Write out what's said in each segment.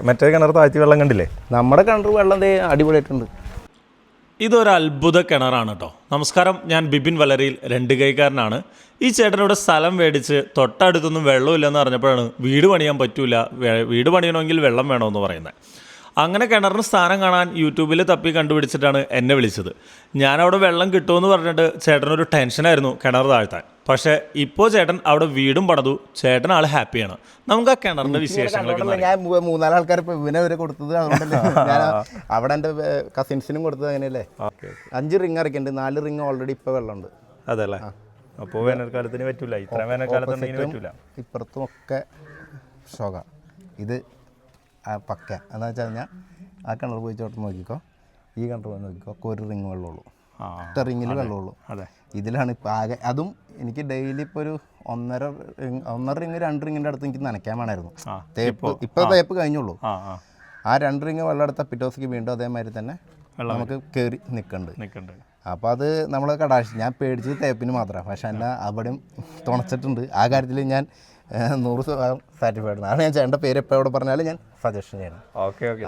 മറ്റേ കിണർ താഴ്ത്തി വെള്ളം കണ്ടില്ലേ? നമ്മുടെ കിണർ വെള്ളം അടിപൊളിയായിട്ടുണ്ട്. ഇതൊരു അത്ഭുത കിണറാണ് കേട്ടോ. നമസ്കാരം, ഞാൻ ബിബിൻ വലരിയിൽ രണ്ട് കൈക്കാരനാണ്. ഈ ചേട്ടനോട് സ്ഥലം മേടിച്ച് തൊട്ടടുത്തൊന്നും വെള്ളമില്ലെന്ന് പറഞ്ഞപ്പോഴാണ് വീട് പണിയാൻ പറ്റൂല, വീട് പണിയണമെങ്കിൽ വെള്ളം വേണമെന്ന് പറയുന്നത്. അങ്ങനെ കിണറിന് സ്ഥാനം കാണാൻ യൂട്യൂബിൽ തപ്പി കണ്ടുപിടിച്ചിട്ടാണ് എന്നെ വിളിച്ചത്. ഞാനവിടെ വെള്ളം കിട്ടുമെന്ന് പറഞ്ഞിട്ട് ചേട്ടനൊരു ടെൻഷനായിരുന്നു കിണർ താഴ്ത്താൻ. പക്ഷേ ഇപ്പോൾ ചേട്ടൻ അവിടെ വീടും പണിതു, ചേട്ടൻ ആൾ ഹാപ്പിയാണ്. നമുക്ക് ആ കിണറിൻ്റെ വിശേഷങ്ങളൊക്കെ ഞാൻ 3-4 ആൾക്കാർ ഇപ്പോൾ ഇവനെ വരെ കൊടുത്തത് അതുകൊണ്ടല്ലേ. ഞാൻ അവിടെ എൻ്റെ കസിൻസിനും കൊടുത്തത് അങ്ങനെയല്ലേ. 5 റിങ് ഇറക്കിയിട്ടുണ്ട്, 4 റിങ് ഓൾറെഡി ഇപ്പോൾ വെള്ളമുണ്ട്. അതല്ലേ, അപ്പോൾ വേനൽക്കാലത്തിന് പറ്റൂല, ഇത്ര വേനൽക്കാലത്തുണ്ടെങ്കിൽ പറ്റൂല. ഇപ്പുറത്തും ഒക്കെ ഷോക. ഇത് പക്ക എന്താ വെച്ച് കഴിഞ്ഞാൽ ആ കിണർ പോയി ചോട്ട് നോക്കിക്കോ, ഈ കിണർ പോയി നോക്കിക്കോ, ഒക്കെ ഒരു റിങ് വെള്ളമുള്ളൂ, ഒറ്റ റിങ്ങിൽ വെള്ളമുള്ളൂ. അതെ, ഇതിലാണ് ഇപ്പോൾ ആകെ. അതും എനിക്ക് ഡെയിലി ഇപ്പോൾ ഒരു 1.5 റിങ് 2 റിങ്ങിൻ്റെ അടുത്ത് എനിക്ക് നനയ്ക്കാൻ വേണമായിരുന്നു. തേപ്പ് ഇപ്പോൾ തേപ്പ് കഴിഞ്ഞുള്ളൂ. ആ 2 റിങ് വെള്ളം എടുത്ത പിറ്റേ ദിവസത്തേക്ക് വീണ്ടും അതേമാതിരി തന്നെ നമുക്ക് കയറി നിൽക്കുന്നുണ്ട്. അപ്പോൾ അത് നമ്മൾ കടാശി ഞാൻ പേടിച്ചത് തേപ്പിന് മാത്രമാണ്. പക്ഷെ എന്നെ അവിടെയും തുണച്ചിട്ടുണ്ട്. ആ കാര്യത്തിൽ ഞാൻ 100% സാറ്റിസ്ഫൈഡ് ആണ്. അതാണ് ഞാൻ ചേട്ടൻ്റെ പേര് എപ്പോൾ എവിടെ പറഞ്ഞാലും ഞാൻ സജഷൻ ചെയ്യണം.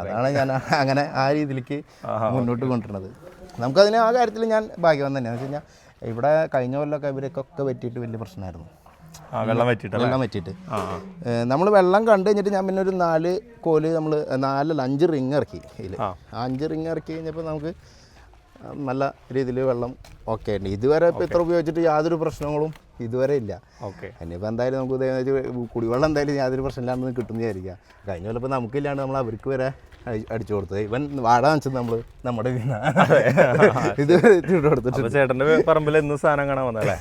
അതാണ് ഞാൻ അങ്ങനെ ആ രീതിയിലേക്ക് മുന്നോട്ട് കൊണ്ടുവരുന്നത്. നമുക്കതിന് ആ കാര്യത്തിൽ ഞാൻ ഭാഗ്യവാൻ തന്നെയാണ്. വെച്ച് കഴിഞ്ഞാൽ ഇവിടെ കഴിഞ്ഞ കൊല്ലമൊക്കെ ഇവരൊക്കെ പറ്റിയിട്ട് വലിയ പ്രശ്നമായിരുന്നു, വെള്ളം പറ്റിയിട്ട്. നമ്മൾ വെള്ളം കണ്ടു കഴിഞ്ഞിട്ട് ഞാൻ പിന്നെ ഒരു 4 കോല് നമ്മൾ 5 റിങ് ഇറക്കി. ഇതിൽ 5 റിങ് ഇറക്കി കഴിഞ്ഞപ്പോൾ നമുക്ക് നല്ല രീതിയിൽ വെള്ളം ഓക്കെ ഉണ്ട്. ഇതുവരെ ഇപ്പോൾ ഇത്ര ഉപയോഗിച്ചിട്ട് യാതൊരു പ്രശ്നങ്ങളും ഇതുവരെ ഇല്ല. ഇനിയിപ്പോൾ എന്തായാലും നമുക്ക് കുടിവെള്ളം എന്തായാലും യാതൊരു പ്രശ്നമില്ലാണ്ടെന്ന് കിട്ടുമെന്ന് വിചാരിക്കുക. കഴിഞ്ഞ പോലെ ഇപ്പോൾ നമുക്കില്ലാണ്ട് നമ്മൾ അവർക്ക് വരെ അടിച്ചു കൊടുത്തത്. ഇവൻ വാടക വെച്ചത് നമ്മൾ നമ്മുടെ ഇത് കൊടുത്തിട്ട് ചേട്ടൻ്റെ പറമ്പിൽ എന്ന് സാധനം കാണാൻ വന്നല്ലേ?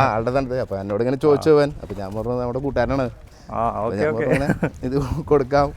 ആളുടെ തന്നെ. അപ്പോൾ എന്നോട് ഇങ്ങനെ ചോദിച്ചു പോവാൻ. അപ്പോൾ ഞാൻ പറഞ്ഞു നമ്മുടെ കൂട്ടുകാരനാണ്, ഇത് കൊടുക്കാം.